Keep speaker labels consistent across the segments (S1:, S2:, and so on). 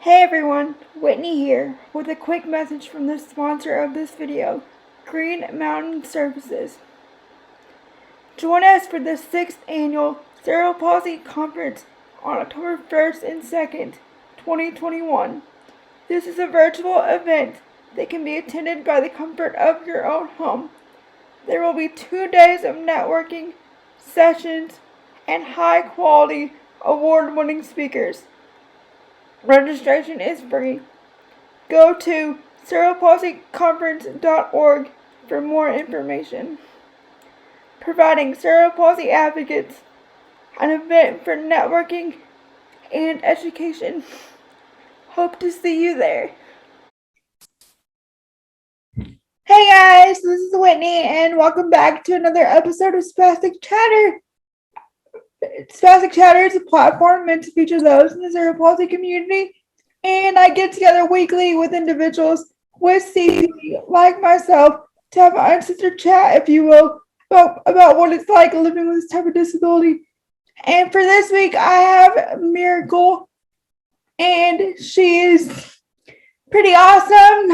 S1: Hey everyone, Whitney here with a quick message from the sponsor of this video, Green Mountain Services. Join us for the 6th annual Cerebral Palsy Conference on October 1st and 2nd, 2021. This is a virtual event that can be attended by the comfort of your own home. There will be 2 days of networking, sessions, and high-quality, award-winning speakers. Registration is free. Go to cerebralpalsyconference.org for more information. Providing cerebral palsy advocates, an event for networking and education. Hope to see you there. Hey guys, this is Whitney and welcome back to another episode of Spastic Chatter. Spastic Chatter is a platform meant to feature those in the cerebral palsy community, and I get together weekly with individuals with CP like myself to have an uncensored chat, if you will, about what it's like living with this type of disability. And for this week, I have Miracle, and she is pretty awesome.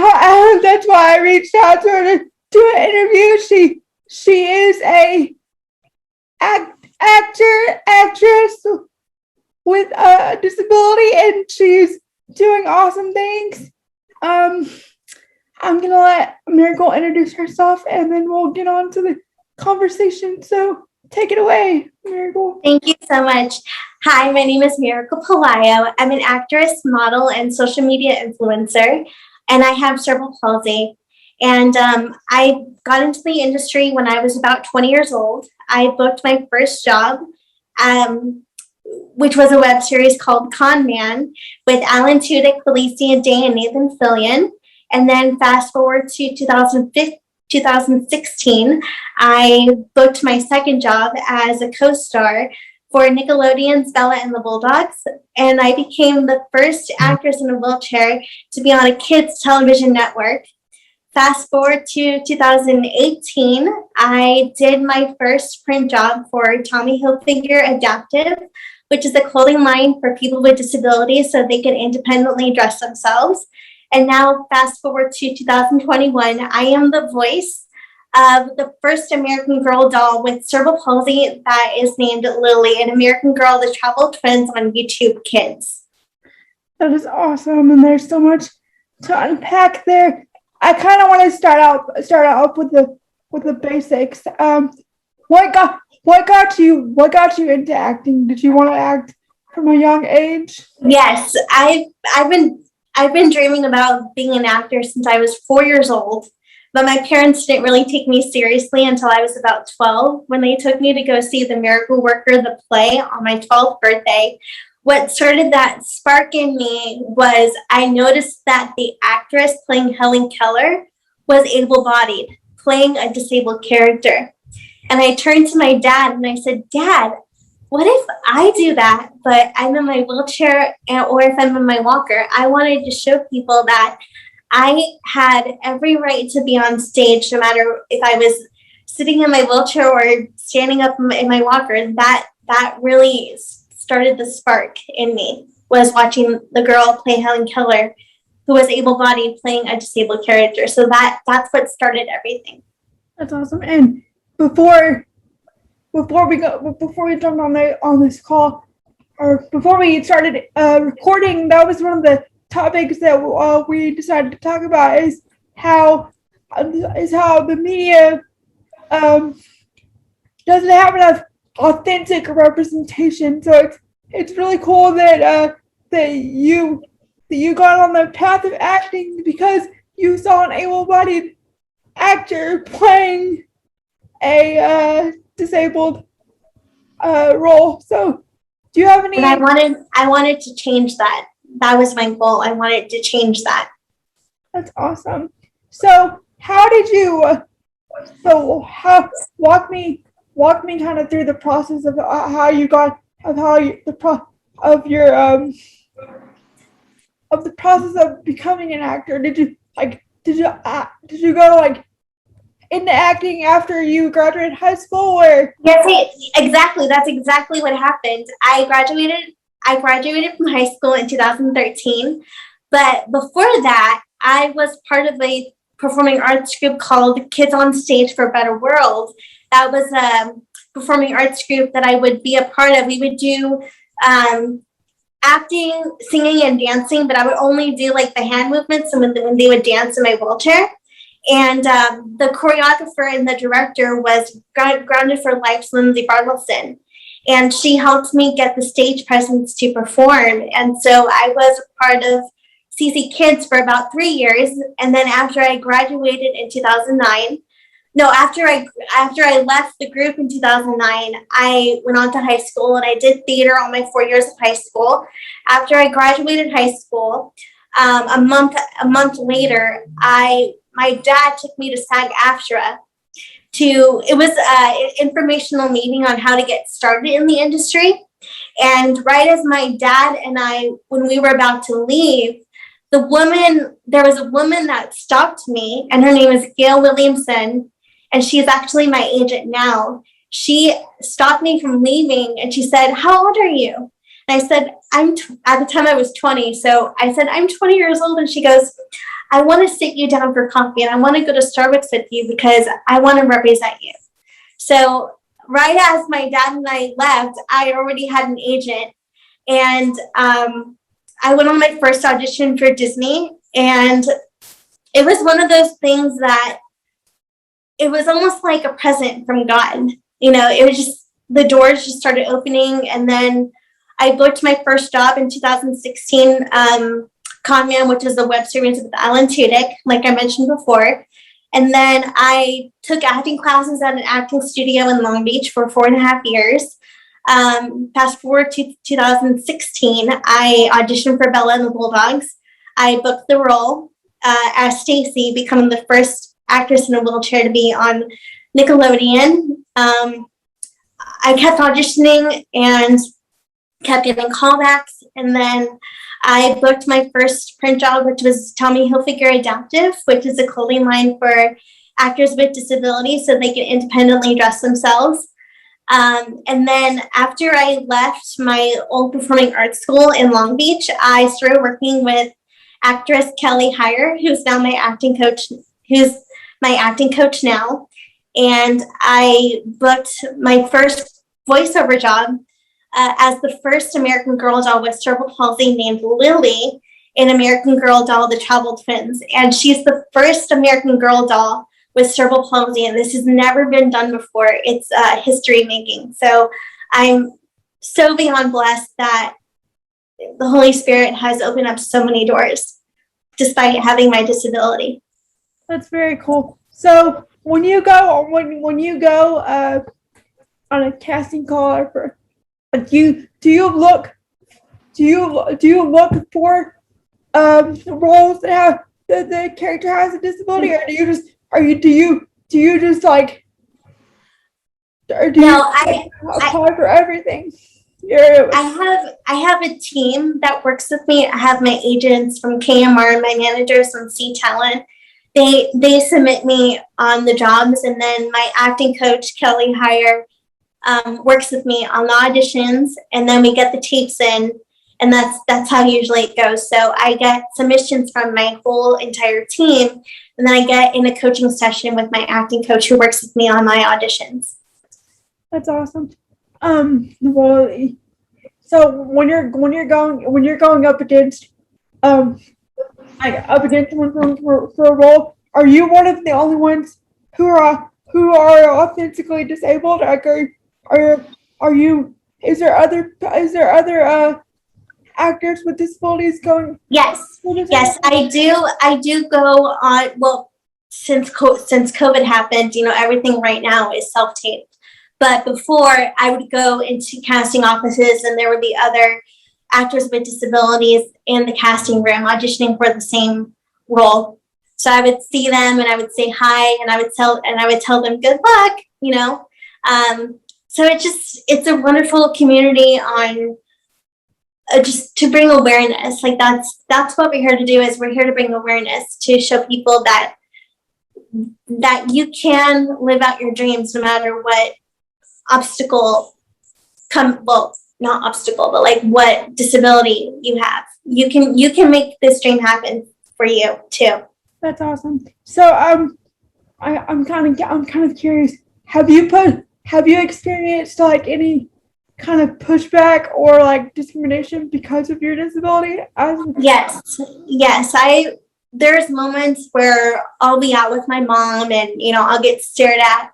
S1: That's why I reached out to her to do an interview. She is a actress with a disability, and she's doing awesome things. I'm gonna let Miracle introduce herself, and then we'll get on to the conversation. So take it away, Miracle.
S2: Thank you so much. Hi, my name is Miracle Pelayo. I'm an actress, model, and social media influencer, and I have cerebral palsy. And I got into the industry when I was about 20 years old. I booked my first job, which was a web series called Con Man with Alan Tudyk, Felicia Day, and Nathan Fillion. And then fast forward to 2016, I booked my second job as a co-star for Nickelodeon's Bella and the Bulldogs. And I became the first actress in a wheelchair to be on a kids television network. Fast forward to 2018, I did my first print job for Tommy Hilfiger Adaptive, which is a clothing line for people with disabilities so they can independently dress themselves. And now fast forward to 2021, I am the voice of the first American Girl doll with cerebral palsy that is named Lily, an American Girl, the Travel Twins on YouTube Kids.
S1: That is awesome, and there's so much to unpack there. I kind of want to start out with the basics. What got you into acting? Did you want to act from a young age?
S2: Yes, I've been dreaming about being an actor since I was 4 years old, but my parents didn't really take me seriously until I was about 12 when they took me to go see The Miracle Worker, the play, on my 12th birthday. What started that spark in me was I noticed that the actress playing Helen Keller was able-bodied, playing a disabled character. And I turned to my dad and I said, "Dad, what if I do that, but I'm in my wheelchair or if I'm in my walker?" I wanted to show people that I had every right to be on stage, no matter if I was sitting in my wheelchair or standing up in my walker. That really started the spark in me, was watching the girl play Helen Keller, who was able-bodied, playing a disabled character. So that's what started everything.
S1: That's awesome. And before we jumped on this call, or before we started recording, that was one of the topics that we decided to talk about is how the media doesn't have enough authentic representation. So it's really cool that you got on the path of acting because you saw an able-bodied actor playing a disabled role. So do you have any?
S2: And I wanted to change that. That was my goal. I wanted to change that.
S1: That's awesome. So how did you? Walk me kind of through the process of the process of becoming an actor. Did you go like into acting after you graduated high school, or?
S2: Yes, exactly. That's exactly what happened. I graduated I graduated from high school in 2013, but before that, I was part of a performing arts group called Kids on Stage for a Better World. That was a performing arts group that I would be a part of. We would do acting, singing, and dancing, but I would only do like the hand movements and when they would dance in my wheelchair. And the choreographer and the director was Grounded for Life's Lindsay Bartleson. And she helped me get the stage presence to perform. And so I was a part of CC Kids for about 3 years. And then after I graduated in 2009, no, after I left the group in 2009, I went on to high school and I did theater all my 4 years of high school. After I graduated high school, a month later, my dad took me to SAG-AFTRA it was an informational meeting on how to get started in the industry. And right as my dad and I, when we were about to leave, there was a woman that stopped me, and her name is Gail Williamson, and she's actually my agent now. She stopped me from leaving and she said, "How old are you?" And I said, at the time I was 20. So I said, "I'm 20 years old." And she goes, "I want to sit you down for coffee and I want to go to Starbucks with you because I want to represent you." So right as my dad and I left, I already had an agent, and I went on my first audition for Disney, and it was one of those things that it was almost like a present from God. It was just, the doors just started opening, and then I booked my first job in 2016, Conman, which is the web series with Alan Tudyk, like I mentioned before. And then I took acting classes at an acting studio in Long Beach for 4.5 years. Fast forward to 2016, I auditioned for Bella and the Bulldogs. I booked the role as Stacy, becoming the first actress in a wheelchair to be on Nickelodeon. I kept auditioning and kept getting callbacks, and then I booked my first print job, which was Tommy Hilfiger Adaptive, which is a clothing line for actors with disabilities so they can independently dress themselves. And then after I left my old performing arts school in Long Beach, I started working with actress Kelly Heyer, who's my acting coach now. And I booked my first voiceover job as the first American Girl doll with cerebral palsy named Lily in American Girl Doll, The Troubled Twins. And she's the first American Girl doll with cerebral palsy, and this has never been done before. It's history making. So I'm so beyond blessed that the Holy Spirit has opened up so many doors despite having my disability.
S1: That's very cool. So when you go on a casting call for, do you look for roles that have the character has a disability, or do you just apply for everything?
S2: I have a team that works with me. I have my agents from KMR, my managers from C Talent. They submit me on the jobs, and then my acting coach Kelly Heyer works with me on the auditions, and then we get the tapes in, and that's how usually it goes. So I get submissions from my whole entire team, and then I get in a coaching session with my acting coach who works with me on my auditions.
S1: That's awesome. Well, so when you're going up against someone for a role, are you one of the only ones who are authentically disabled? Like, are you? Is there other actors with disabilities going?
S2: Yes, I do go on. Well, since COVID happened, everything right now is self-taped. But before, I would go into casting offices, and there would be other actors with disabilities in the casting room auditioning for the same role. So I would see them, and I would say hi, and I would tell them good luck. So it's a wonderful community on just to bring awareness. Like that's what we're here to do. Is we're here to bring awareness to show people that you can live out your dreams no matter what obstacle not obstacle, but like what disability you have. You can make this dream happen for you too.
S1: That's awesome. So I'm kind of curious. Have you experienced like any kind of pushback or like discrimination because of your disability?
S2: Yes. There's moments where I'll be out with my mom and, I'll get stared at,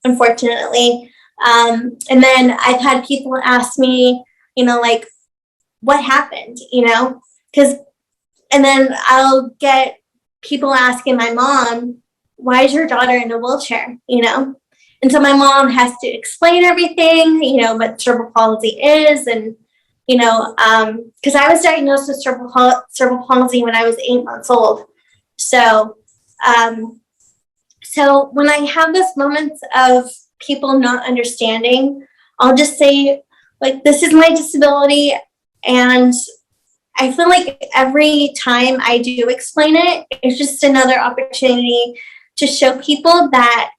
S2: unfortunately. And then I've had people ask me, like, what happened, and then I'll get people asking my mom, why is your daughter in a wheelchair, And so my mom has to explain everything, what cerebral palsy is, and because I was diagnosed with cerebral palsy when I was 8 months old. So, so when I have those moments of people not understanding, I'll just say, like, this is my disability. And I feel like every time I do explain it, it's just another opportunity to show people that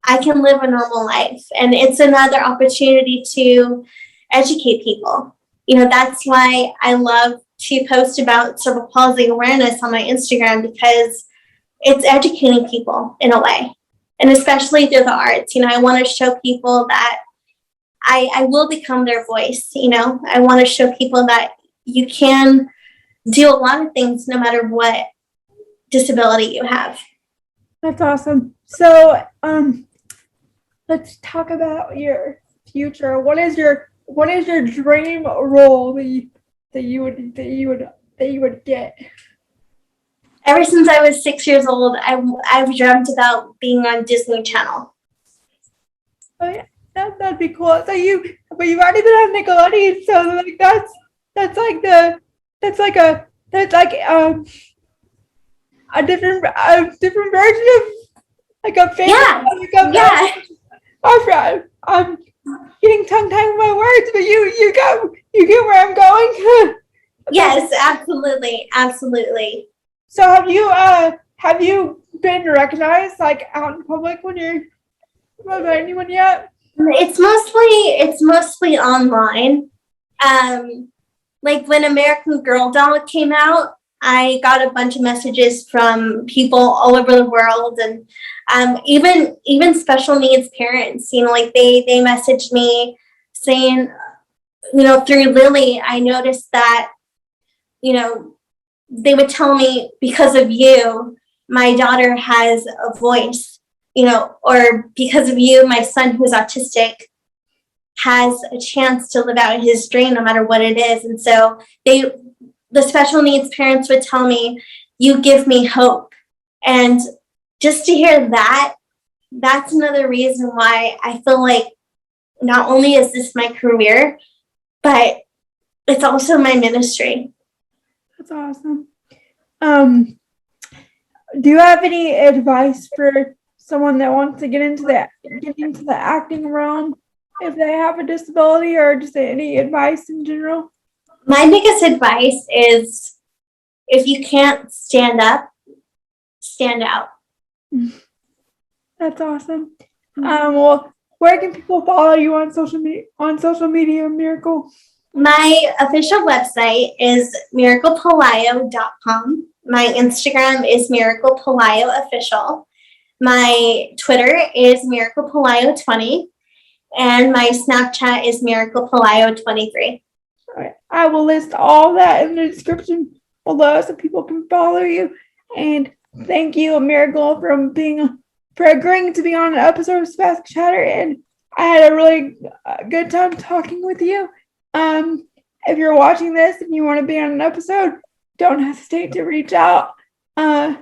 S2: I can live a normal life. And it's another opportunity to educate people. That's why I love to post about cerebral palsy awareness on my Instagram, because it's educating people in a way, and especially through the arts. I want to show people that I will become their voice. I want to show people that you can do a lot of things no matter what disability you have.
S1: That's awesome. So, let's talk about your future. What is your dream role that you would get?
S2: Ever since I was 6 years old, I've dreamt about being on Disney Channel.
S1: Oh yeah, that'd be cool. But you've already been on Nickelodeon, so like that's like a different version of like a family.
S2: Yeah.
S1: I'm getting tongue-tied with my words, but you get where I'm going.
S2: Yes, absolutely.
S1: So have you been recognized like out in public when you're by anyone yet?
S2: It's mostly online. Like when American Girl doll came out, I got a bunch of messages from people all over the world, and even special needs parents. Like they messaged me saying, through Lily, I noticed that, they would tell me, because of you, my daughter has a voice, or because of you, my son who's autistic has a chance to live out his dream no matter what it is. And so the special needs parents would tell me, you give me hope. And just to hear that, that's another reason why I feel like not only is this my career, but it's also my ministry.
S1: That's awesome. Do you have any advice for someone that wants to get into the acting realm if they have a disability, or just any advice in general?
S2: My biggest advice is, if you can't stand up, stand out.
S1: That's awesome. Well, where can people follow you on social media, Miracle?
S2: My official website is miraclepelayo.com. My Instagram is Miracle Pelayo Official. My Twitter is Miracle Pelayo 20. And my Snapchat is Miracle Pelayo 23.
S1: All right. I will list all that in the description below so people can follow you. And thank you, Miracle, for agreeing to be on an episode of Spastic Chatter. And I had a really good time talking with you. If you're watching this and you want to be on an episode, don't hesitate to reach out. And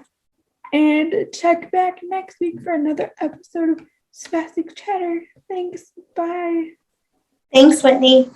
S1: check back next week for another episode of Spastic Chatter. Thanks. Bye.
S2: Thanks, Whitney.